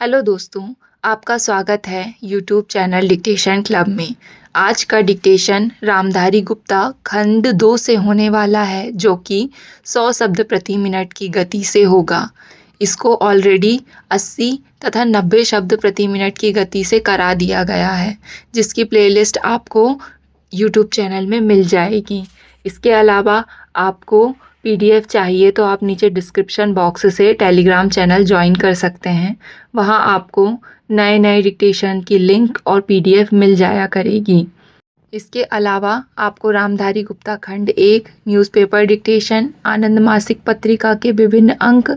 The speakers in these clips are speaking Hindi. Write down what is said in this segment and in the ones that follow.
हेलो दोस्तों, आपका स्वागत है यूट्यूब चैनल डिक्टेशन क्लब में। आज का डिक्टेशन रामधारी गुप्ता खंड 2 से होने वाला है, जो कि 100 शब्द प्रति मिनट की गति से होगा। इसको ऑलरेडी 80 तथा 90 शब्द प्रति मिनट की गति से करा दिया गया है, जिसकी प्लेलिस्ट आपको यूट्यूब चैनल में मिल जाएगी। इसके अलावा आपको पीडीएफ चाहिए तो आप नीचे डिस्क्रिप्शन बॉक्स से टेलीग्राम चैनल ज्वाइन कर सकते हैं। वहां आपको नए नए डिक्टेशन की लिंक और पीडीएफ मिल जाया करेगी। इसके अलावा आपको रामधारी गुप्ता खंड 1 न्यूज़पेपर डिक्टेशन, आनंद मासिक पत्रिका के विभिन्न अंक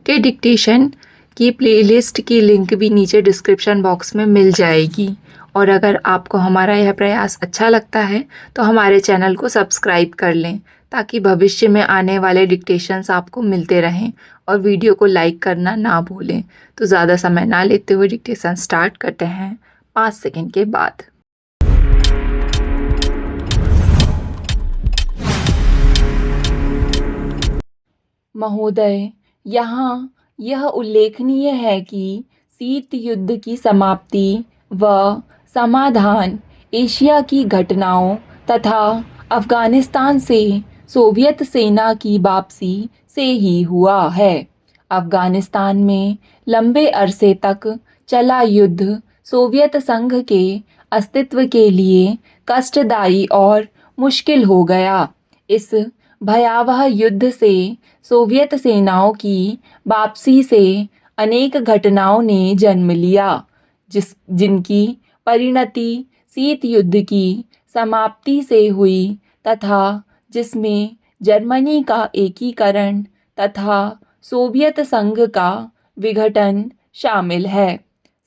के डिक्टेशन की प्लेलिस्ट की लिंक भी नीचे डिस्क्रिप्शन बॉक्स में मिल जाएगी। और अगर आपको हमारा यह प्रयास अच्छा लगता है तो हमारे चैनल को सब्सक्राइब कर लें, ताकि भविष्य में आने वाले डिक्टेशंस आपको मिलते रहें। और वीडियो को लाइक करना ना भूलें। तो ज़्यादा समय ना लेते हुए डिक्टेशन स्टार्ट करते हैं 5 सेकंड के बाद। महोदय, यहाँ यह उल्लेखनीय है कि शीत युद्ध की समाप्ति व समाधान एशिया की घटनाओं तथा अफ़गानिस्तान से सोवियत सेना की वापसी से ही हुआ है। अफ़गानिस्तान में लंबे अरसे तक चला युद्ध सोवियत संघ के अस्तित्व के लिए कष्टदायी और मुश्किल हो गया। इस भयावह युद्ध से सोवियत सेनाओं की वापसी से अनेक घटनाओं ने जन्म लिया, जिनकी परिणति शीत युद्ध की समाप्ति से हुई तथा जिसमें जर्मनी का एकीकरण तथा सोवियत संघ का विघटन शामिल है।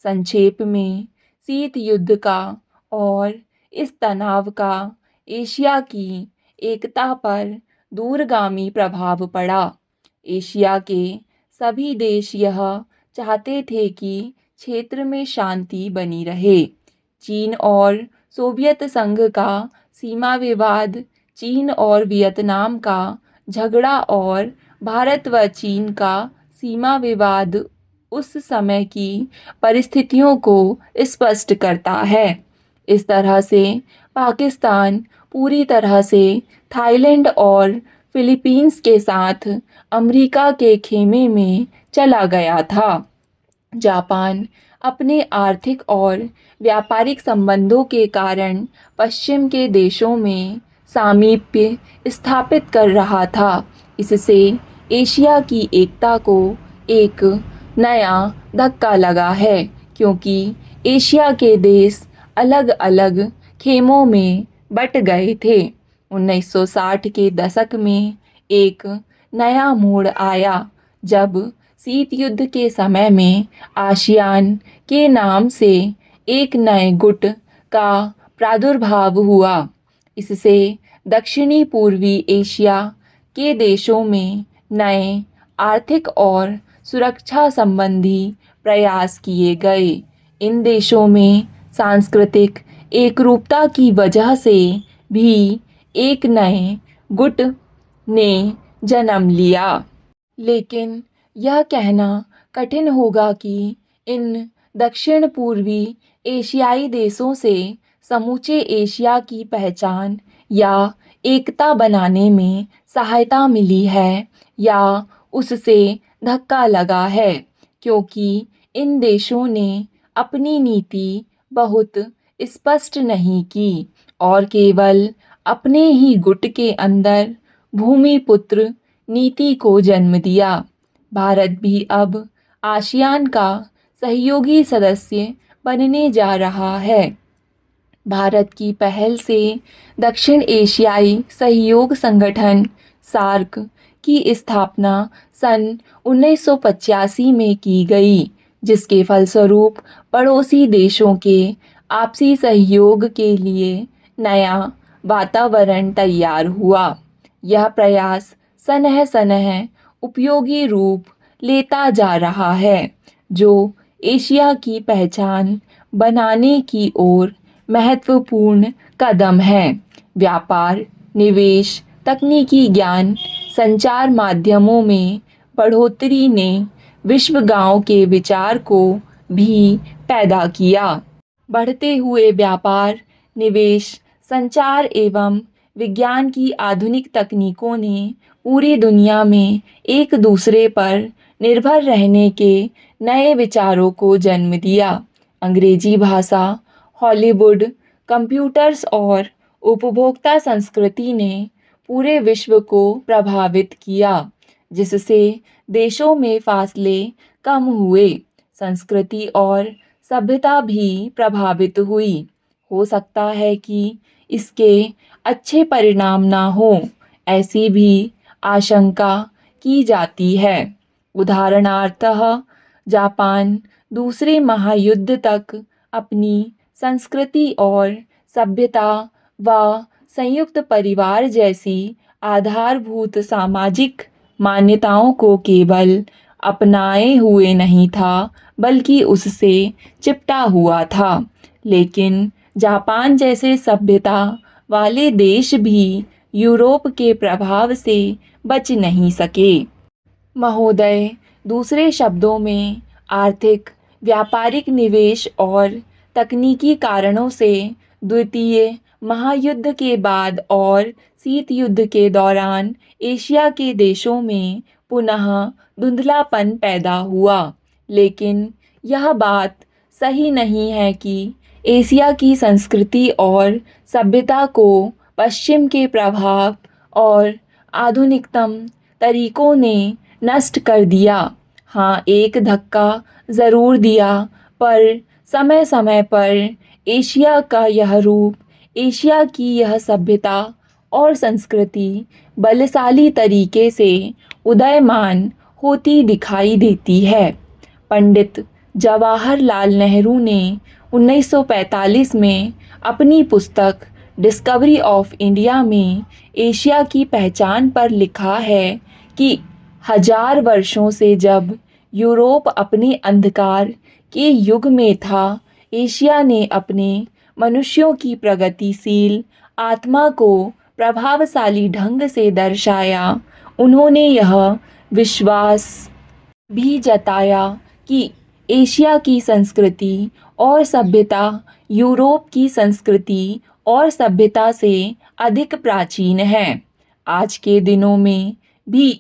संक्षेप में, शीत युद्ध का और इस तनाव का एशिया की एकता पर दूरगामी प्रभाव पड़ा। एशिया के सभी देश यह चाहते थे कि क्षेत्र में शांति बनी रहे। चीन और सोवियत संघ का सीमा विवाद, चीन और वियतनाम का झगड़ा और भारत व चीन का सीमा विवाद उस समय की परिस्थितियों को स्पष्ट करता है। इस तरह से पाकिस्तान पूरी तरह से थाईलैंड और फिलीपींस के साथ अमेरिका के खेमे में चला गया था। जापान अपने आर्थिक और व्यापारिक संबंधों के कारण पश्चिम के देशों में सामीप्य स्थापित कर रहा था। इससे एशिया की एकता को एक नया धक्का लगा है, क्योंकि एशिया के देश अलग अलग खेमों में बट गए थे। 1960 के दशक में एक नया मोड़ आया, जब शीत युद्ध के समय में आसियान के नाम से एक नए गुट का प्रादुर्भाव हुआ। इससे दक्षिणी पूर्वी एशिया के देशों में नए आर्थिक और सुरक्षा संबंधी प्रयास किए गए। इन देशों में सांस्कृतिक एकरूपता की वजह से भी एक नए गुट ने जन्म लिया। लेकिन यह कहना कठिन होगा कि इन दक्षिण पूर्वी एशियाई देशों से समूचे एशिया की पहचान या एकता बनाने में सहायता मिली है या उससे धक्का लगा है, क्योंकि इन देशों ने अपनी नीति बहुत स्पष्ट नहीं की और केवल अपने ही गुट के अंदर भूमिपुत्र नीति को जन्म दिया। भारत भी अब आसियान का सहयोगी सदस्य बनने जा रहा है। भारत की पहल से दक्षिण एशियाई सहयोग संगठन सार्क की स्थापना सन 1985 में की गई, जिसके फलस्वरूप पड़ोसी देशों के आपसी सहयोग के लिए नया वातावरण तैयार हुआ। यह प्रयास सनह सनह उपयोगी रूप लेता जा रहा है, जो एशिया की पहचान बनाने की ओर महत्वपूर्ण कदम है। व्यापार, निवेश, तकनीकी ज्ञान, संचार माध्यमों में बढ़ोतरी ने विश्व गांव के विचार को भी पैदा किया। बढ़ते हुए व्यापार, निवेश, संचार एवं विज्ञान की आधुनिक तकनीकों ने पूरी दुनिया में एक दूसरे पर निर्भर रहने के नए विचारों को जन्म दिया। अंग्रेजी भाषा, हॉलीवुड, कंप्यूटर्स और उपभोक्ता संस्कृति ने पूरे विश्व को प्रभावित किया, जिससे देशों में फासले कम हुए, संस्कृति और सभ्यता भी प्रभावित हुई। हो सकता है कि इसके अच्छे परिणाम ना हो, ऐसी भी आशंका की जाती है। उदाहरणार्थः जापान दूसरे महायुद्ध तक अपनी संस्कृति और सभ्यता व संयुक्त परिवार जैसी आधारभूत सामाजिक मान्यताओं को केवल अपनाए हुए नहीं था, बल्कि उससे चिपटा हुआ था। लेकिन जापान जैसे सभ्यता वाले देश भी यूरोप के प्रभाव से बच नहीं सके। महोदय, दूसरे शब्दों में आर्थिक, व्यापारिक निवेश और तकनीकी कारणों से द्वितीय महायुद्ध के बाद और शीत युद्ध के दौरान एशिया के देशों में पुनः धुंधलापन पैदा हुआ। लेकिन यह बात सही नहीं है कि एशिया की संस्कृति और सभ्यता को पश्चिम के प्रभाव और आधुनिकतम तरीकों ने नष्ट कर दिया। हाँ, एक धक्का ज़रूर दिया, पर समय समय पर एशिया का यह रूप, एशिया की यह सभ्यता और संस्कृति बलशाली तरीके से उदयमान होती दिखाई देती है। पंडित जवाहरलाल नेहरू ने 1945 में अपनी पुस्तक डिस्कवरी ऑफ इंडिया में एशिया की पहचान पर लिखा है कि 1000 वर्षों से जब यूरोप अपने अंधकार के युग में था, एशिया ने अपने मनुष्यों की प्रगतिशील आत्मा को प्रभावशाली ढंग से दर्शाया। उन्होंने यह विश्वास भी जताया कि एशिया की संस्कृति और सभ्यता यूरोप की संस्कृति और सभ्यता से अधिक प्राचीन है। आज के दिनों में भी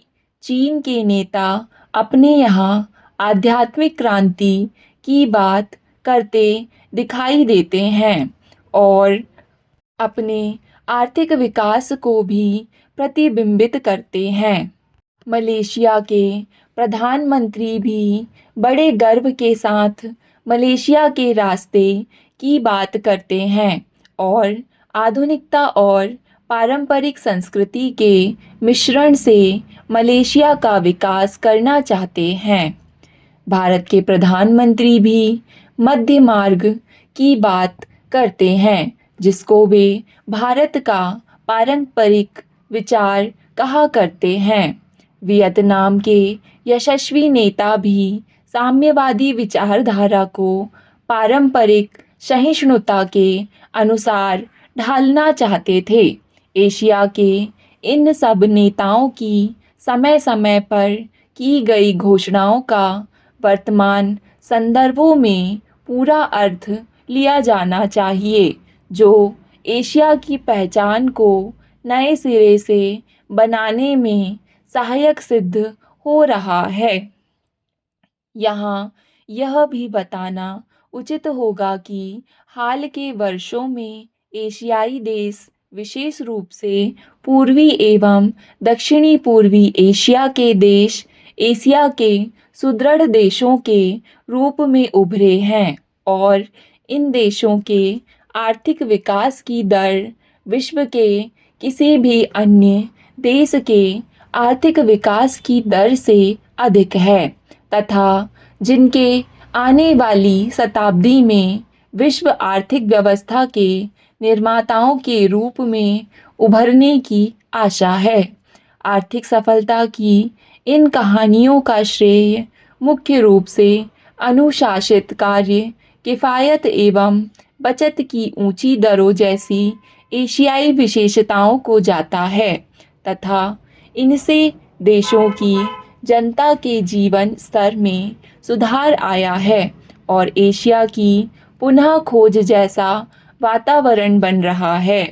चीन के नेता अपने यहाँ आध्यात्मिक क्रांति की बात करते दिखाई देते हैं और अपने आर्थिक विकास को भी प्रतिबिंबित करते हैं। मलेशिया के प्रधानमंत्री भी बड़े गर्व के साथ मलेशिया के रास्ते की बात करते हैं और आधुनिकता और पारंपरिक संस्कृति के मिश्रण से मलेशिया का विकास करना चाहते हैं। भारत के प्रधानमंत्री भी मध्य मार्ग की बात करते हैं, जिसको वे भारत का पारंपरिक विचार कहा करते हैं। वियतनाम के यशस्वी नेता भी साम्यवादी विचारधारा को पारंपरिक सहिष्णुता के अनुसार ढालना चाहते थे। एशिया के इन सब नेताओं की समय समय पर की गई घोषणाओं का वर्तमान संदर्भों में पूरा अर्थ लिया जाना चाहिए, जो एशिया की पहचान को नए सिरे से बनाने में सहायक सिद्ध हो रहा है। यहाँ यह भी बताना उचित होगा कि हाल के वर्षों में एशियाई देश, विशेष रूप से पूर्वी एवं दक्षिणी पूर्वी एशिया के देश, एशिया के सुदृढ़ देशों के रूप में उभरे हैं और इन देशों के आर्थिक विकास की दर विश्व के किसी भी अन्य देश के आर्थिक विकास की दर से अधिक है तथा जिनके आने वाली शताब्दी में विश्व आर्थिक व्यवस्था के निर्माताओं के रूप में उभरने की आशा है। आर्थिक सफलता की इन कहानियों का श्रेय मुख्य रूप से अनुशासित कार्य, किफ़ायत एवं बचत की ऊंची दरों जैसी एशियाई विशेषताओं को जाता है तथा इनसे देशों की जनता के जीवन स्तर में सुधार आया है और एशिया की पुनः खोज जैसा वातावरण बन रहा है।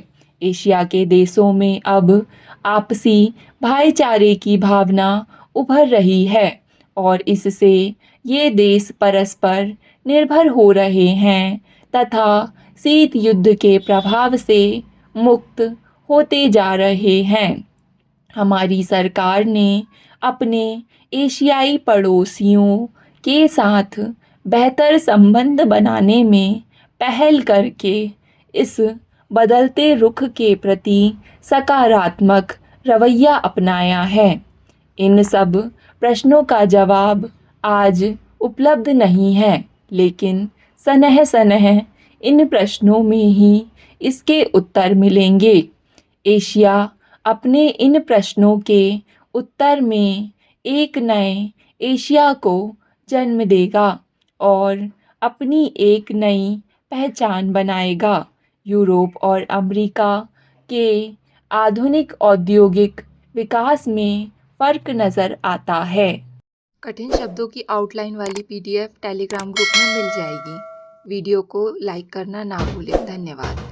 एशिया के देशों में अब आपसी भाईचारे की भावना उभर रही है और इससे ये देश परस्पर निर्भर हो रहे हैं तथा शीत युद्ध के प्रभाव से मुक्त होते जा रहे हैं। हमारी सरकार ने अपने एशियाई पड़ोसियों के साथ बेहतर संबंध बनाने में पहल करके इस बदलते रुख के प्रति सकारात्मक रवैया अपनाया है। इन सब प्रश्नों का जवाब आज उपलब्ध नहीं है, लेकिन सनह सनह इन प्रश्नों में ही इसके उत्तर मिलेंगे। एशिया अपने इन प्रश्नों के उत्तर में एक नए एशिया को जन्म देगा और अपनी एक नई पहचान बनाएगा। यूरोप और अमेरिका के आधुनिक औद्योगिक विकास में फ़र्क नज़र आता है। कठिन शब्दों की आउटलाइन वाली PDF टेलीग्राम ग्रुप में मिल जाएगी। वीडियो को लाइक करना ना भूलें। धन्यवाद।